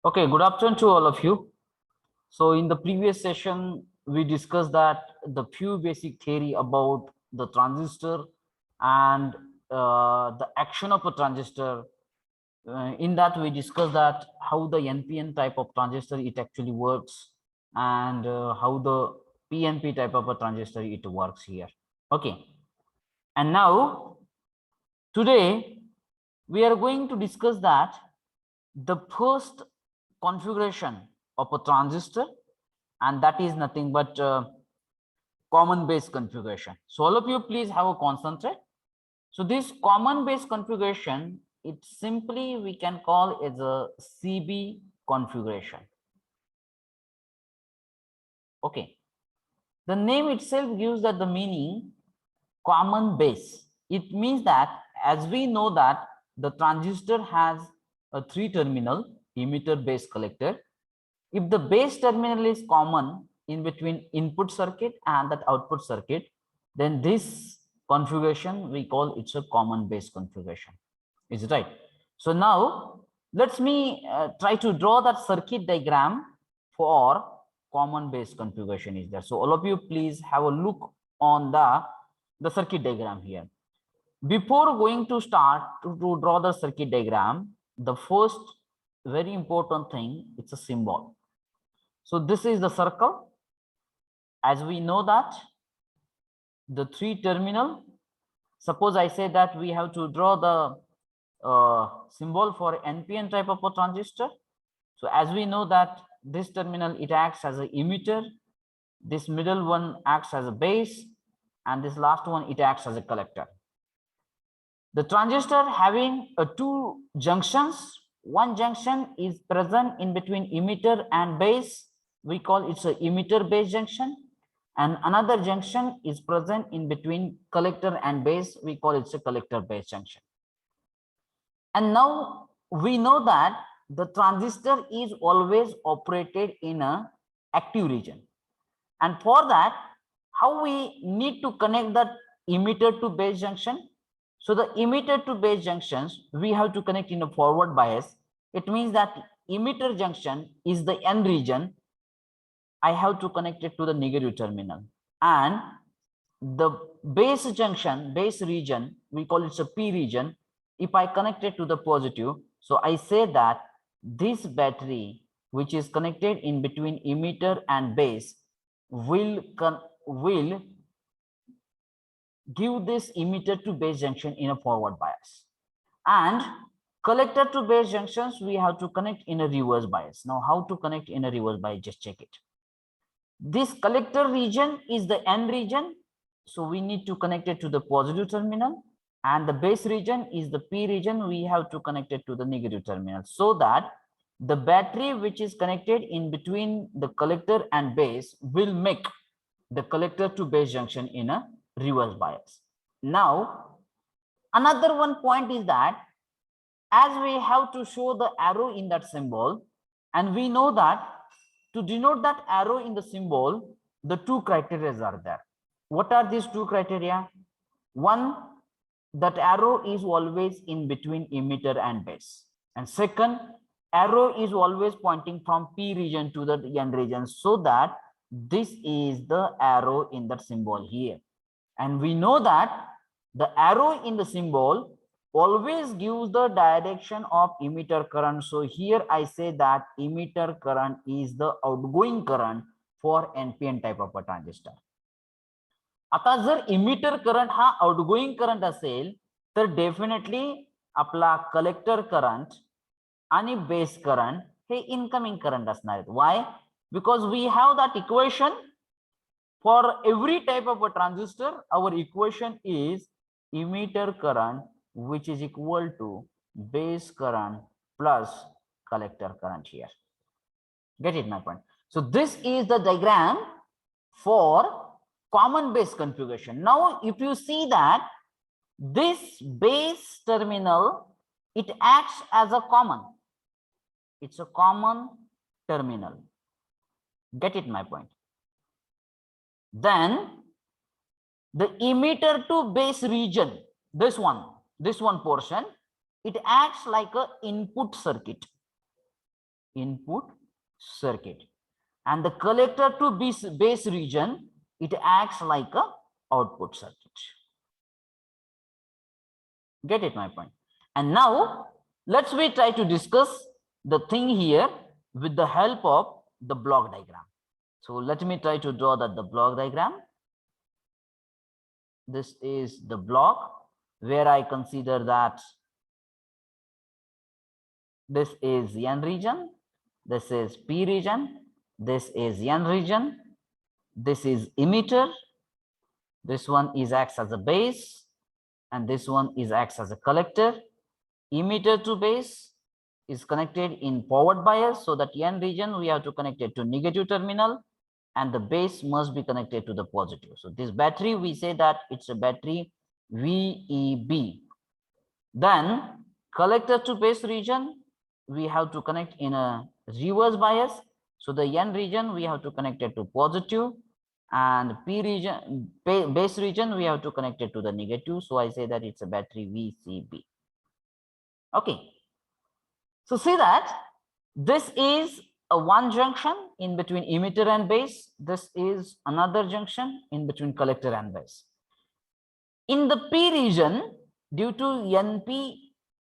Okay, good afternoon to all of you. So in the previous session, we discussed that the few basic theory about the transistor and the action of a transistor. In that, we discussed that how the NPN type of transistor it actually works and how the PNP type of a transistor it works here. Okay, and now today we are going to discuss that the first configuration of a transistor, and that is nothing but common base configuration. So all of you please have a concentrate. So this common base configuration, it simply we can call as a CB configuration. Okay, the name itself gives that the meaning common base. It means that as we know that the transistor has a three terminal emitter base collector. If the base terminal is common in between input circuit and that output circuit, then this configuration we call it's a common base configuration. Is it right? So now let's me try to draw that circuit diagram for common base configuration is there. So all of you please have a look on the circuit diagram here. Before going to start to draw the circuit diagram, the first very important thing, it's a symbol. So this is the circle. As we know that the three terminal, suppose I say that we have to draw the symbol for NPN type of a transistor. So as we know that this terminal, it acts as an emitter, this middle one acts as a base, and this last one, it acts as a collector. The transistor having two junctions, one junction is present in between emitter and base, we call it a emitter base junction, and another junction is present in between collector and base, we call it a collector base junction. And now we know that the transistor is always operated in a active region, and for that how we need to connect that emitter to base junction. So the emitter to base junctions we have to connect in a forward bias. It means that emitter junction is the N region, I have to connect it to the negative terminal, and the base junction, base region, we call it a P region, if I connect it to the positive, so I say that this battery which is connected in between emitter and base will give this emitter to base junction in a forward bias, and collector to base junctions we have to connect in a reverse bias. Now how to connect in a reverse bias, just check it. This collector region is the N region, so we need to connect it to the positive terminal, and the base region is the P region, we have to connect it to the negative terminal, so that the battery which is connected in between the collector and base will make the collector to base junction in a reverse bias. Now another one point is that as we have to show the arrow in that symbol, and we know that to denote that arrow in the symbol, the two criteria are there. What are these two criteria? One, that arrow is always in between emitter and base, and second, arrow is always pointing from P region to the N region, so that this is the arrow in that symbol here. And we know that the arrow in the symbol always gives the direction of emitter current. So here I say that emitter current is the outgoing current for NPN type of a transistor. आता जर emitter current हा outgoing current असेल तर definitely आपला collector current आणि base current हे incoming current असणार आहेत. Why? Because we have that equation for every type of a transistor. Our equation is emitter current which is equal to base current plus collector current here. Get it my point? So this is the diagram for common base configuration. Now if you see that this base terminal, it acts as a common, it's a common terminal. Get it my point? Then the emitter to base region, this one portion, it acts like a input circuit. input circuit. And the collector to base region, it acts like a output circuit. Get it, my point? And now let's we try to discuss the thing here with the help of the block diagram. So let me try to draw the block diagram. This is the block where I consider that this is N region, this is P region, this is N region, this is emitter, this one is acts as a base, and this one is acts as a collector. Emitter to base is connected in forward bias, so that N region we have to connect it to negative terminal, and the base must be connected to the positive. So this battery, we say that it's a battery VEB. Then collector to base region, we have to connect in a reverse bias. So the N region, we have to connect it to positive, and P region, base region, we have to connect it to the negative. So I say that it's a battery VCB. Okay. So see that this is a one junction in between emitter and base. This is another junction in between collector and base. In the P region, due to NP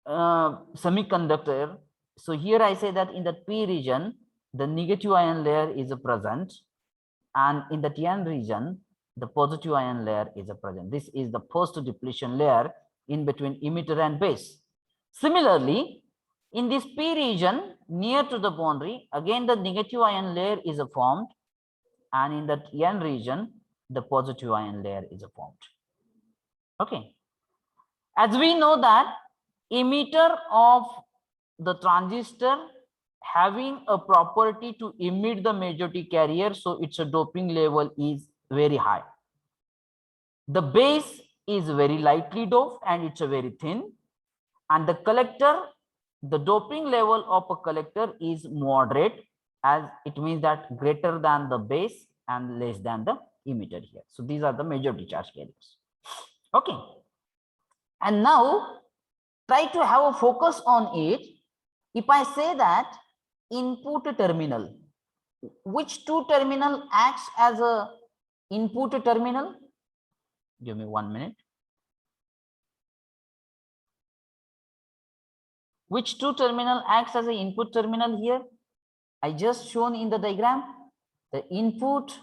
semiconductor, so here I say that in the P region, the negative ion layer is present, and in the N region, the positive ion layer is present. This is the first depletion layer in between emitter and base. Similarly, in this P region, near to the boundary, again the negative ion layer is formed, and in the N region, the positive ion layer is formed. Okay. As we know that emitter of the transistor having a property to emit the majority carrier, so its a doping level is very high. The base is very lightly doped and it's a very thin, and the collector, the doping level of a collector is moderate, as it means that greater than the base and less than the emitter here. So these are the majority charge carriers. Okay. And now try to have a focus on it. If I say that input terminal, which two terminal acts as a input terminal? Give me 1 minute. Which two terminal acts as an input terminal here? I just shown in the diagram the input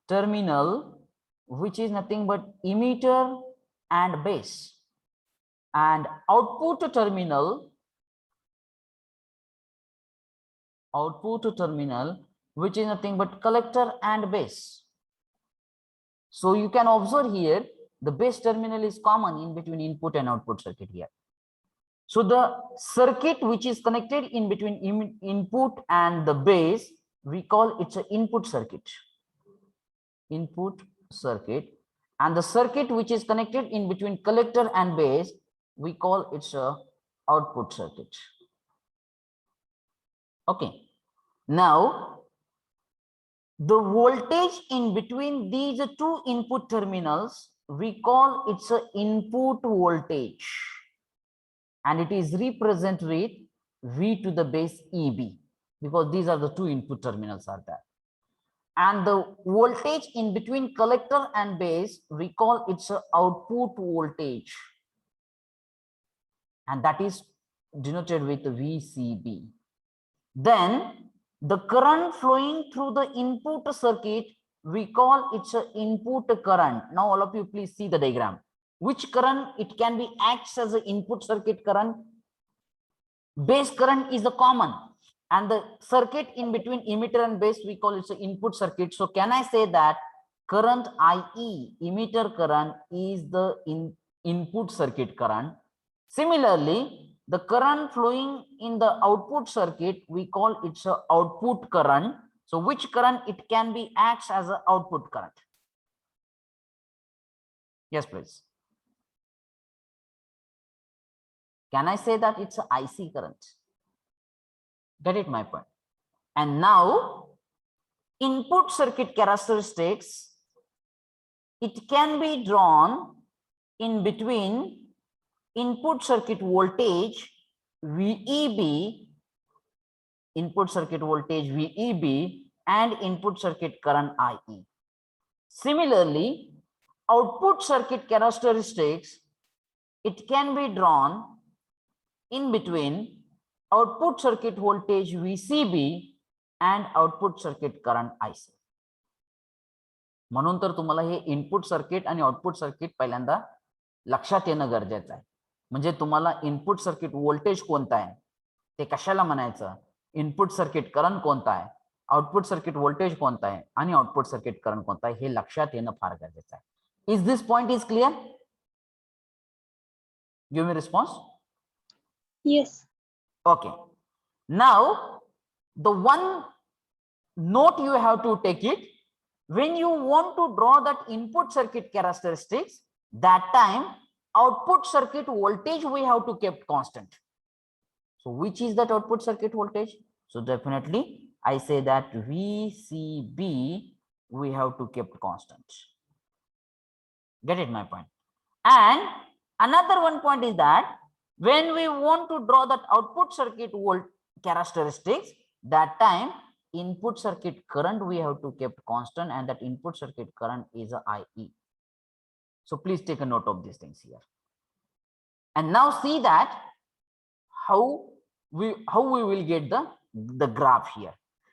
terminal, which is nothing but emitter and base, and output terminal, which is nothing but collector and base. So you can observe here the base terminal is common in between input and output circuit here. So the circuit which is connected in between input and the base, we call it's an input circuit. Input circuit. And the circuit which is connected in between collector and base, we call it's a output circuit. Okay. Now, the voltage in between these two input terminals, we call it's an input voltage, and it is represented with V to the base EB, because these are the two input terminals are there. And the voltage in between collector and base, we call it's an output voltage, and that is denoted with VCB. Then the current flowing through the input circuit, we call it's an input current. Now all of you please see the diagram. Which current? It can be acts as an input circuit current. Base current is the common, and the circuit in between emitter and base, we call it an input circuit. So can I say that current IE, emitter current, is the input circuit current? Similarly, the current flowing in the output circuit, we call it an output current. So which current? It can be acts as an output current. Yes, please. Can I say that it's an IC current? Get it, my point? And now, input circuit characteristics, it can be drawn in between input circuit voltage VEB input circuit voltage VEB and input circuit current IE. Similarly, output circuit characteristics, it can be drawn in between output circuit voltage VCB and output circuit current IC. म्हणून तर तुम्हाला हे input circuit आणि output circuit पहिल्यांदा लक्षात येणं गरजेचं आहे. म्हणजे तुम्हाला इनपुट सर्किट व्होल्टेज कोणता आहे ते कशाला म्हणायचं, इनपुट सर्किट करंट कोणता आहे, आउटपुट सर्किट व्होल्टेज कोणता आहे आणि आउटपुट सर्किट करंट कोणता आहे हे लक्षात येणं फार गरजेचं आहे. Is this point is clear? Give me response. Yes. Okay. Now the one note you have to take it, when you want to draw that input circuit characteristics, that time output circuit voltage we have to keep constant. So which is that output circuit voltage? So definitely I say that VCB we have to keep constant. Get it my point? And another one point is that when we want to draw that output circuit volt characteristics, that time input circuit current we have to keep constant, and that input circuit current is a IE. So please take a note of these things here. And now see that how we will get the graph here.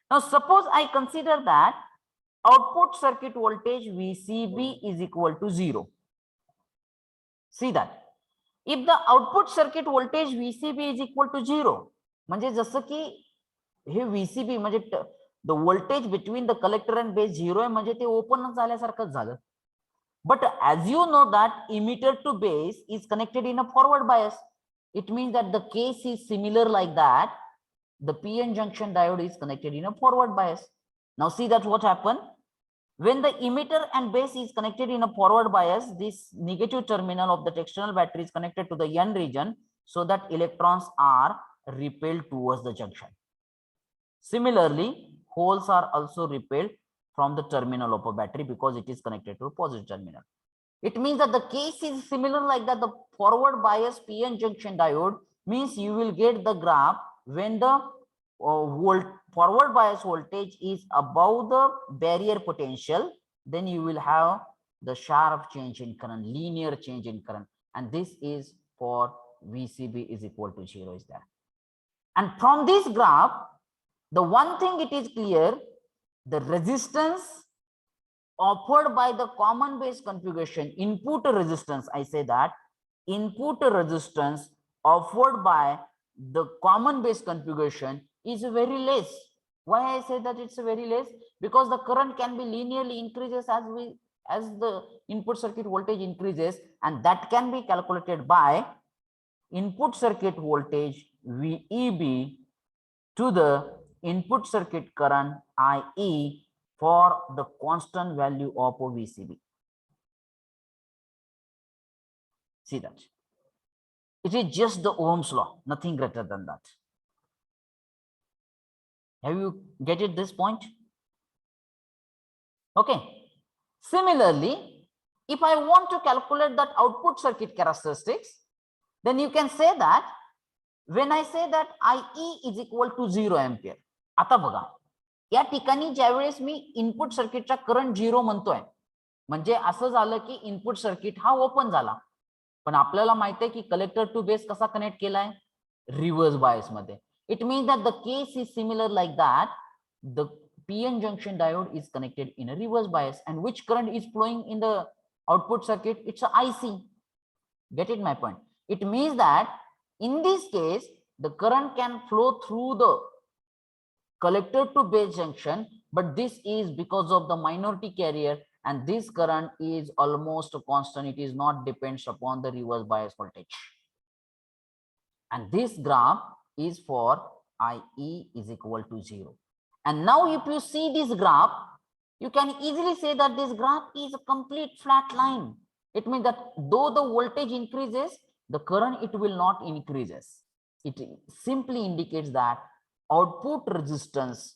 Now suppose I consider that output circuit voltage VCB is equal to 0. See that if the output circuit voltage VCB is equal to 0, म्हणजे जसं की हे VCB म्हणजे the voltage between the collector and base 0 आहे, म्हणजे ते open झाल्यासारखंच झालं. But as you know that emitter to base is connected in a forward bias, it means that the case is similar like that. The PN junction diode is connected in a forward bias. Now see that what happened. When the emitter and base is connected in a forward bias, this negative terminal of the external battery is connected to the N region, so that electrons are repelled towards the junction. Similarly, holes are also repelled from the terminal of a battery because it is connected to a positive terminal. It means that the case is similar like that. The forward bias PN junction diode means you will get the graph when the forward bias voltage is above the barrier potential, then you will have the sharp change in current, linear change in current, and this is for VCB is equal to 0 is there. And from this graph, the one thing it is clear, the resistance offered by the common base configuration, input resistance, I say that input resistance offered by the common base configuration is very less. Why I say that it's very less? Because the current can be linearly increases as the input circuit voltage increases, and that can be calculated by input circuit voltage VEB to the input circuit current IE for the constant value of VCB. See that it is just the Ohm's law, nothing greater than that. Have you get it this point? Okay. Similarly, if I want to calculate that output circuit characteristics, then you can say that when I say that IE is equal to 0 ampere. आता बघा या ठिकाणी ज्यावेळेस मी input सर्किटचा current 0 म्हणतोय, म्हणजे असं झालं की इनपुट सर्किट हा ओपन झाला, पण आपल्याला माहिती आहे की कलेक्टर टू बेस कसा कनेक्ट केलाय, रिव्हर्स बायस मध्ये. It means that the case is similar like that. The PN junction diode is connected in a reverse bias, and which current is flowing in the output circuit? It's a IC. Get it my point? It means that in this case, the current can flow through the collector to base junction, but this is because of the minority carrier, and this current is almost constant. It is not depends upon the reverse bias voltage. And this graph is for IE is equal to 0. And now if you see this graph, you can easily say that this graph is a complete flat line. It means that though the voltage increases, the current it will not increases. It simply indicates that output resistance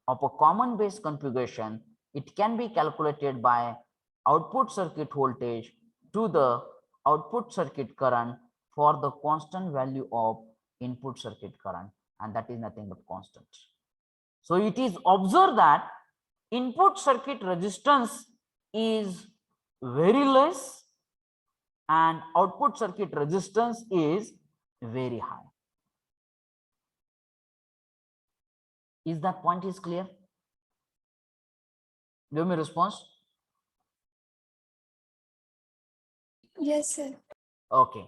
of a common base configuration, it can be calculated by output circuit voltage to the output circuit current for the constant value of input circuit current, and that is nothing but constant. So it is observed that input circuit resistance is very less and output circuit resistance is very high. Is that point is clear? Give me response. Yes, sir. Okay.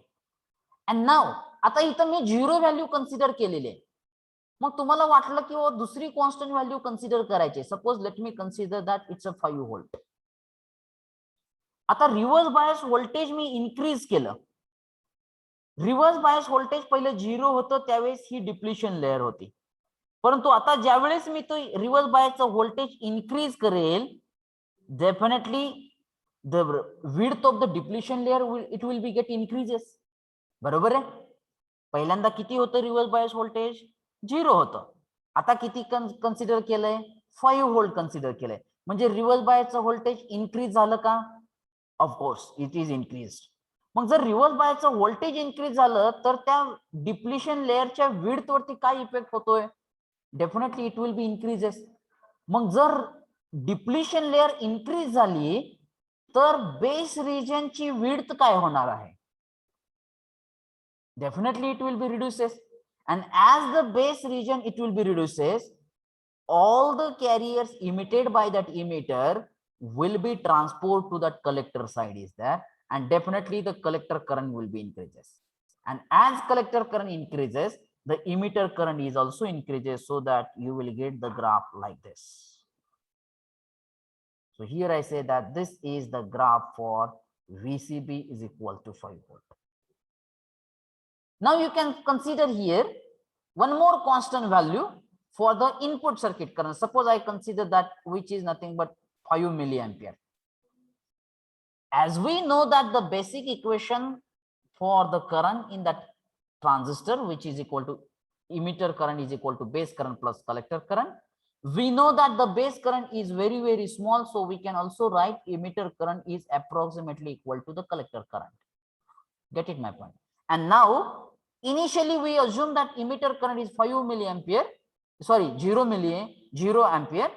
And now आता इथं मी 0 value consider केलेली आहे. मग तुम्हाला वाटलं की दुसरी constant value consider करायची. Suppose let me consider that it's a 5 volt. आता रिव्हर्स बायस व्होल्टेज मी इन्क्रीज केलं. रिव्हर्स बायस व्होल्टेज पहिले 0 होतं त्यावेळेस ही डिप्लिशन लेअर होती. परंतु आता ज्यावेळेस मी तो रिव्हर्स बायसचं व्होल्टेज इन्क्रीज करेल, definitely the width of the depletion layer will be get increases. बरोबर आहे. पहिल्यांदा किती होतं रिव्हर्स बायस व्होल्टेज? 0 होतं. आता किती कन्सिडर केलंय? 5 व्होल्ट कन्सिडर केलंय. म्हणजे रिव्हर्स बायसचं व्होल्टेज इन्क्रीज झालं का? Of course it is increase. मग जर रिव्हर्स बायसचं व्होल्टेज इन्क्रीज झालं तर त्या डिप्लिशन लेअरच्या विड्थ वरती काय इफेक्ट होतोय? Definitely it will be increases. मग जर डिप्लिशन लेअर इन्क्रीज झाली तर बेस रिजनची विड्थ काय होणार आहे? Definitely it will be reduces, and as the base region it will be reduces, all the carriers emitted by that emitter will be transported to that collector side is there, and definitely the collector current will be increases, and as collector current increases the emitter current is also increases, so that you will get the graph like this. So here I say that this is the graph for VCB is equal to 5 volt. Now you can consider here one more constant value for the input circuit current. Suppose I consider that which is nothing but 5 milliampere. As we know that the basic equation for the current in that transistor, which is equal to emitter current is equal to base current plus collector current. We know that the base current is very, very small. So we can also write emitter current is approximately equal to the collector current. Get it my point? And now initially we assume that emitter current is 5 milliampere, sorry, 0 ampere.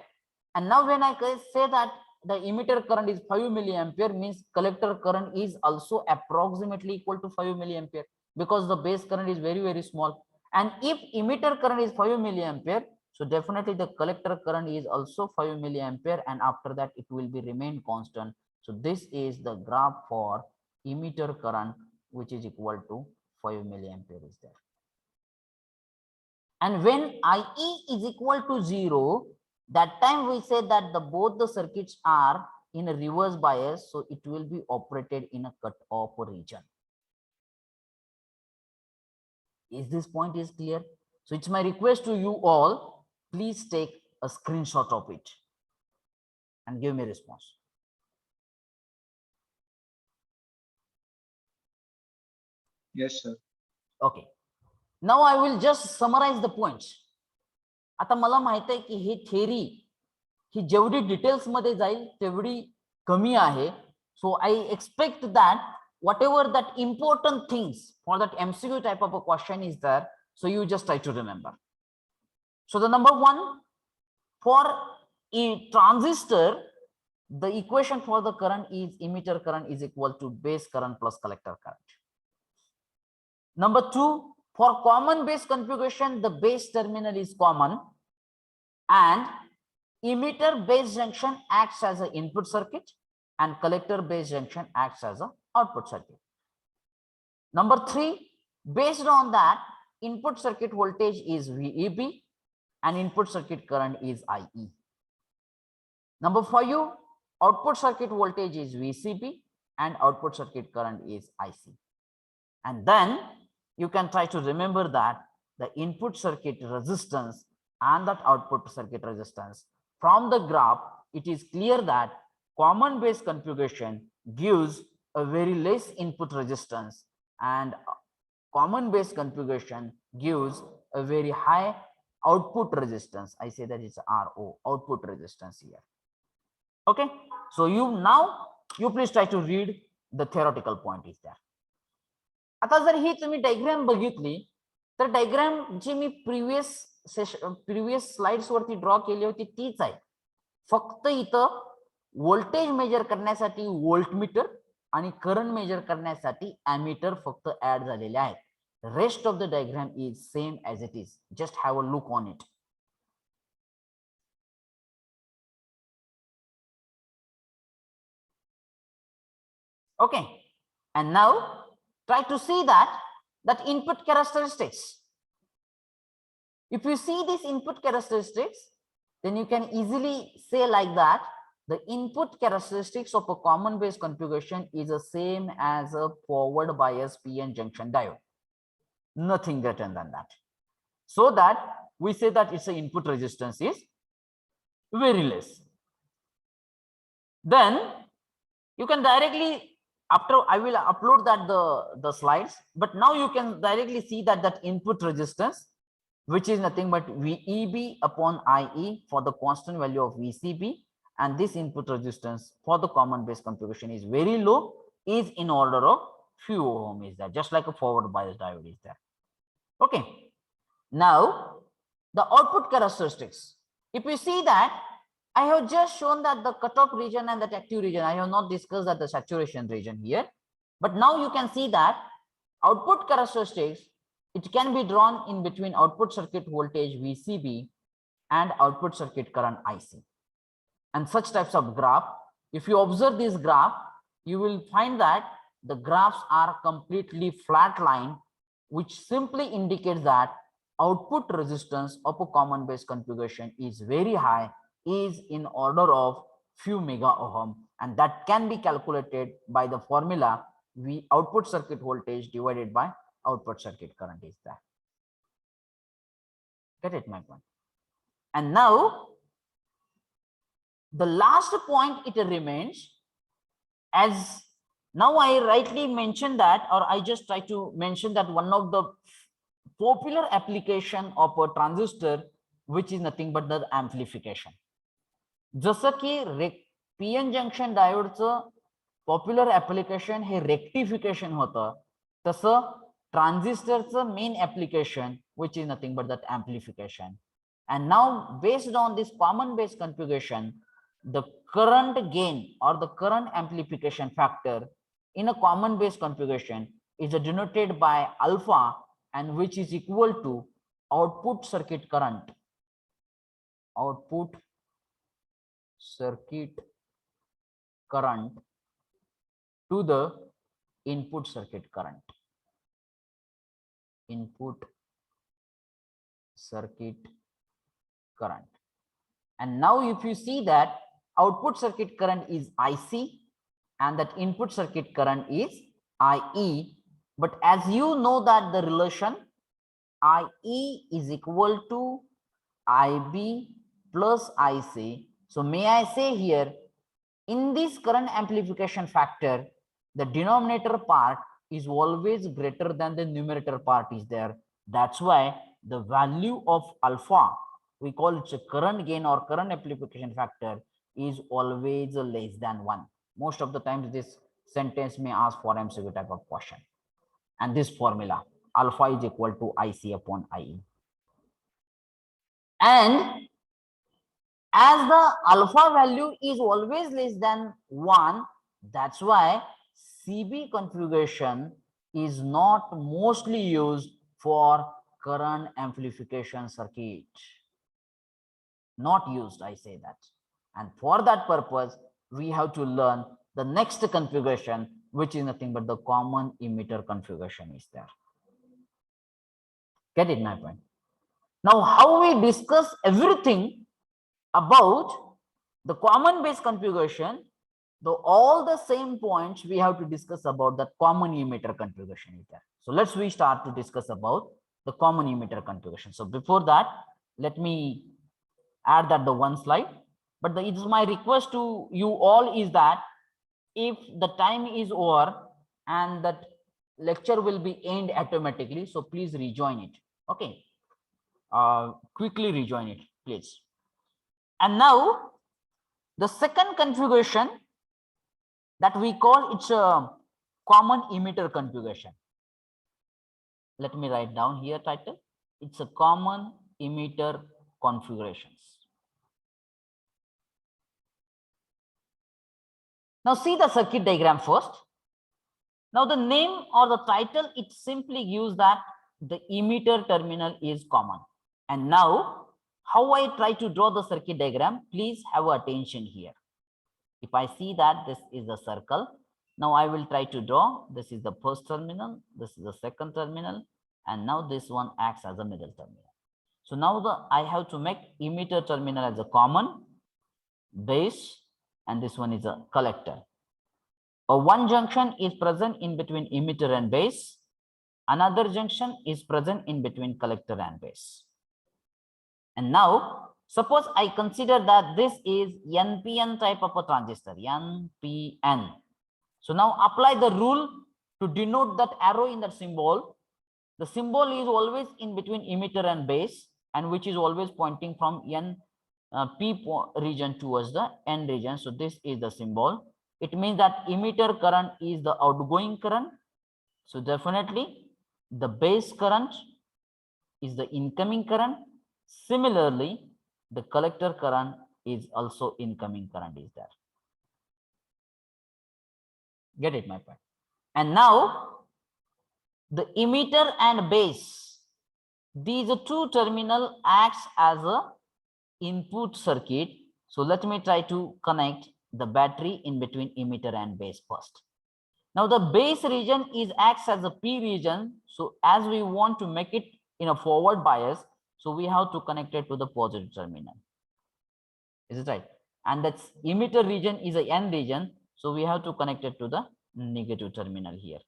And now when I say that the emitter current is 5 milliampere, means collector current is also approximately equal to 5 milliampere, because the base current is very, very small. And if emitter current is 5 milliampere, so definitely the collector current is also 5 milliampere, and after that it will be remain constant. So this is the graph for emitter current, which is equal to 5 milliampere is there. And when IE is equal to 0, that time we say that both the circuits are in a reverse bias, so it will be operated in a cut-off region. Is this point is clear? So it's my request to you all, please take a screenshot of it and give me a response. Yes, sir. Okay. Now I will just summarize the points. आता मला माहित आहे की ही theory ही जेवढी details मध्ये जाईल तेवढी कमी आहे. So I expect that whatever that important things for that MCQ type of a question is there, so you just try to remember. So the number one, for a transistor, the equation for the current is emitter current is equal to base current plus collector current. Number two, for common base configuration, the base terminal is common and emitter base junction acts as an input circuit and collector base junction acts as an output circuit. Number three, based on that, input circuit voltage is VEB and input circuit current is IE. Number 5, output circuit voltage is VCB and output circuit current is IC. And then you can try to remember that the input circuit resistance and that output circuit resistance. From the graph, it is clear that common base configuration gives a very less input resistance and common base configuration gives a very high output resistance. I say that it's RO, output resistance here. Okay, so you please try to read the theoretical point is there. आता जर ही तुम्ही diagram बघितली तर diagram जी मी previous previous slides वरती draw केली होती तीच आहे. फक्त इथं व्होल्टेज मेजर करण्यासाठी व्होल्टमीटर आणि करंट मेजर करण्यासाठी ॲमीटर फक्त ऍड झालेले आहेत. Rest of the diagram is same as it is. Just have a look on it. Okay, and now try to see that input characteristics. If you see these input characteristics, then you can easily say like that the input characteristics of a common base configuration is the same as a forward bias PN junction diode. Nothing greater than that. So that we say that its input resistance is very less. Then you can directly, after I will upload that the slides, but now you can directly see that input resistance, which is nothing but VEB upon IE for the constant value of VCB, and this input resistance for the common base configuration is very low, is in order of few ohm is there, just like a forward bias diode is there. Okay, now the output characteristics. If you see that I have just shown that the cutoff region and the active region, I have not discussed that the saturation region here, but now you can see that output characteristics, it can be drawn in between output circuit voltage VCB and output circuit current IC. And such types of graph, if you observe this graph, you will find that the graphs are completely flat line, which simply indicates that output resistance of a common base configuration is very high, is in order of few mega ohm, and that can be calculated by the formula V output circuit voltage divided by output circuit current is that. Get it, my point? And now the last point it remains, as now I rightly mentioned that, or I just try to mention that one of the popular application of a transistor, which is nothing but the amplification. जसं की PN junction डायोडचं popular application हे rectification होतं, तसं ट्रान्झिस्टरचं main application which is nothing but that amplification. And now based on this common base configuration, the current gain or the current amplification factor in a common base configuration is denoted by alpha, and which is equal to output circuit current, output circuit current to the input circuit current, input circuit current. And now if you see that output circuit current is IC and that input circuit current is IE, but as you know that the relation IE is equal to IB plus IC, so may I say here, in this current amplification factor, the denominator part is always greater than the numerator part is there. That's why the value of alpha, we call it a current gain or current amplification factor, is always less than 1. Most of the times this sentence may ask for MCQ type of question. And this formula, alpha is equal to IC upon IE. And as the alpha value is always less than 1, that's why CB configuration is not mostly used for current amplification circuit. Not used, I say that. And for that purpose, we have to learn the next configuration, which is nothing but the common emitter configuration is there. Get it, my point? Now, how we discuss everything about the common base configuration, though all the same points we have to discuss about the common emitter configuration is there. So let's we start to discuss about the common emitter configuration. So before that, let me add that the one slide, but it is my request to you all is that if the time is over and that lecture will be end automatically, so please rejoin it. Okay, quickly rejoin it, please. And now the second configuration that we call it's a common emitter configuration. Let me write down here title. It's a common emitter configurations. Now see the circuit diagram first. Now the name or the title, it simply gives that the emitter terminal is common. And now how I try to draw the circuit diagram, please have attention here. If I see that this is a circle, now I will try to draw, this is the first terminal, this is the second terminal, and now this one acts as a middle terminal. So now I have to make emitter terminal as a common, base, and this one is a collector. One junction is present in between emitter and base. Another junction is present in between collector and base. And now, suppose I consider that this is NPN type of a transistor, NPN. So now apply the rule to denote that arrow in that symbol. The symbol is always in between emitter and base, and which is always pointing from P region towards the N region. So this is the symbol. It means that emitter current is the outgoing current. So definitely the base current is the incoming current. Similarly, the collector current is also incoming current is there. Get it, my point? And now the emitter and base, these two terminal acts as a input circuit. So let me try to connect the battery in between emitter and base first. Now the base region acts as a P region. So as we want to make it in a forward bias, so we have to connect it to the positive terminal. Is it right? And that's emitter region is a N region. So we have to connect it to the negative terminal here.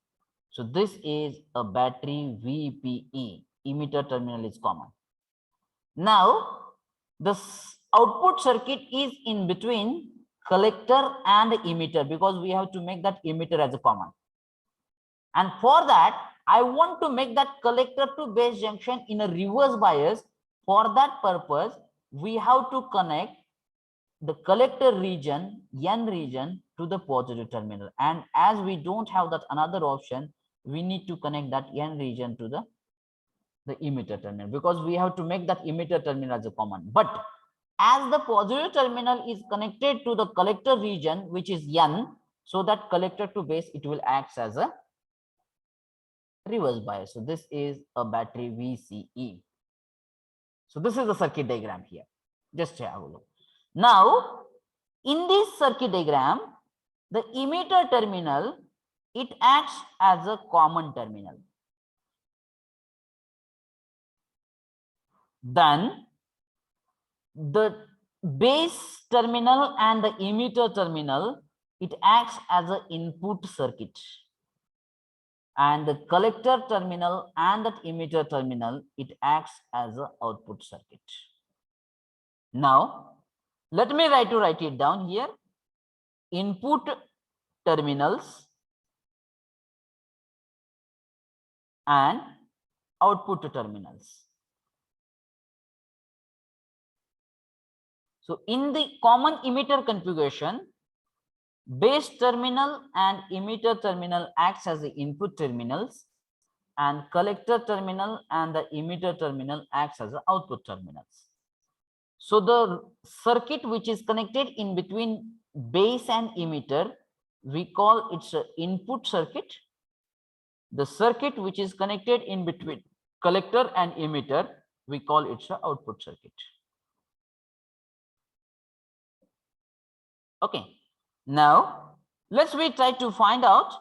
So this is a battery VPE. Emitter terminal is common. Now the output circuit is in between collector and emitter, because we have to make that emitter as a common. And for that, I want to make that collector to base junction in a reverse bias. For that purpose, we have to connect the collector region, N region, to the positive terminal. And as we don't have that another option, we need to connect that N region to the emitter terminal, because we have to make that emitter terminal as a common. But as the positive terminal is connected to the collector region, which is N, so that collector to base, it will act as a reverse bias. So this is a battery VCE. So this is the circuit diagram here. Just have a look. Now, in this circuit diagram, the emitter terminal, it acts as a common terminal. Then the base terminal and the emitter terminal, it acts as an input circuit. And the collector terminal and that emitter terminal, it acts as an output circuit. Now, let me write it down here. Input terminals and output terminals. So in the common emitter configuration, base terminal and emitter terminal acts as the input terminals, and collector terminal and the emitter terminal acts as the output terminals. So the circuit which is connected in between base and emitter, we call it an input circuit. The circuit which is connected in between collector and emitter, we call it an output circuit. Okay, now let's try to find out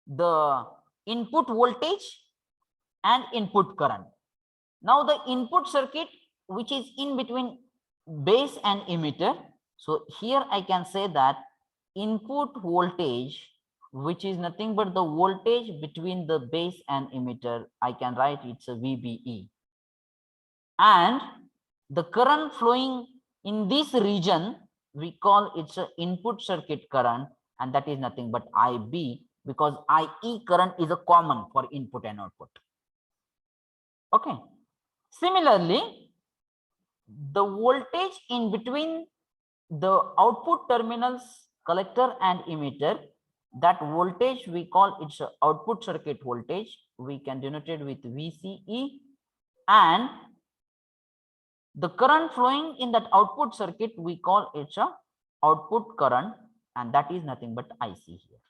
the input voltage and input current. Now the input circuit which is in between base and emitter. So here I can say that input voltage, which is nothing but the voltage between the base and emitter, I can write it's a VBE. And the current flowing in this region, we call it an input circuit current, and that is nothing but IB, because IE current is a common for input and output. Okay. Similarly, the voltage in between the output terminals, collector and emitter, that voltage we call it's an output circuit voltage. We can denote it with VCE, and the current flowing in that output circuit, we call it a output current, and that is nothing but IC here.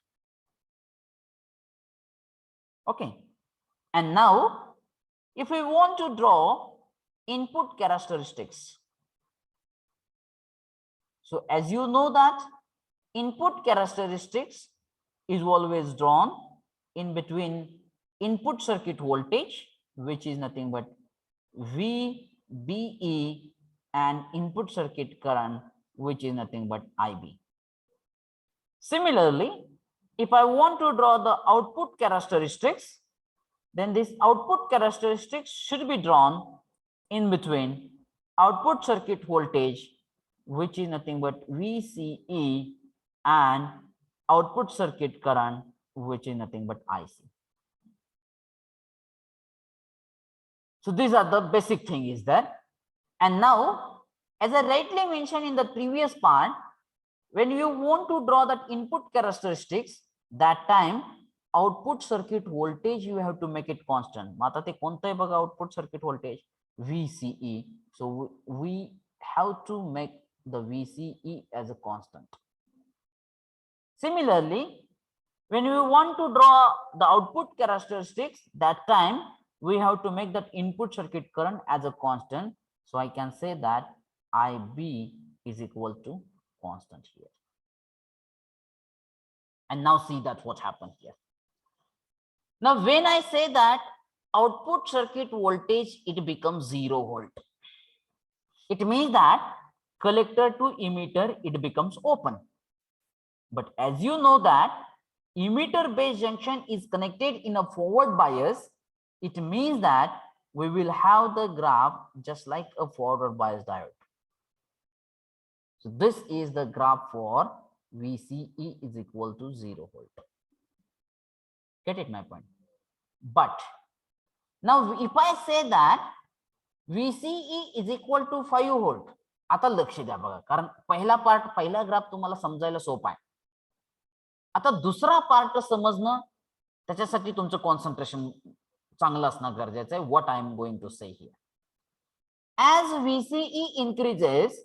Okay, and now if we want to draw input characteristics, so as you know that input characteristics is always drawn in between input circuit voltage, which is nothing but VBE, and input circuit current, which is nothing but IB. Similarly, if I want to draw the output characteristics, then this output characteristics should be drawn in between output circuit voltage, which is nothing but VCE, and output circuit current, which is nothing but IC. So these are the basic thing is there. And now, as I rightly mentioned in the previous part, when you want to draw that input characteristics, that time output circuit voltage you have to make it constant. Mata te konta hai baga output circuit voltage? VCE. So we have to make the VCE as a constant. Similarly, when we want to draw the output characteristics, that time we have to make that input circuit current as a constant. So I can say that IB is equal to constant here. And now see that what happened here. Now, when I say that output circuit voltage, it becomes 0 volt. It means that collector to emitter, it becomes open. But as you know that emitter base junction is connected in a forward bias, it means that we will have the graph just like a forward bias diode. So this is the graph for VCE is equal to 0 volt. Get it my point? But now if I say that VCE is equal to 5 volt, आता लक्ष द्या बघा, कारण पहिला graph तुम्हाला समजायला सोपा आहे. आता दुसरा पार्ट समजणं त्याच्यासाठी तुमचं कॉन्सन्ट्रेशन चांगलं असणं गरजेचं आहे. What I am going to say here, as VCE increases,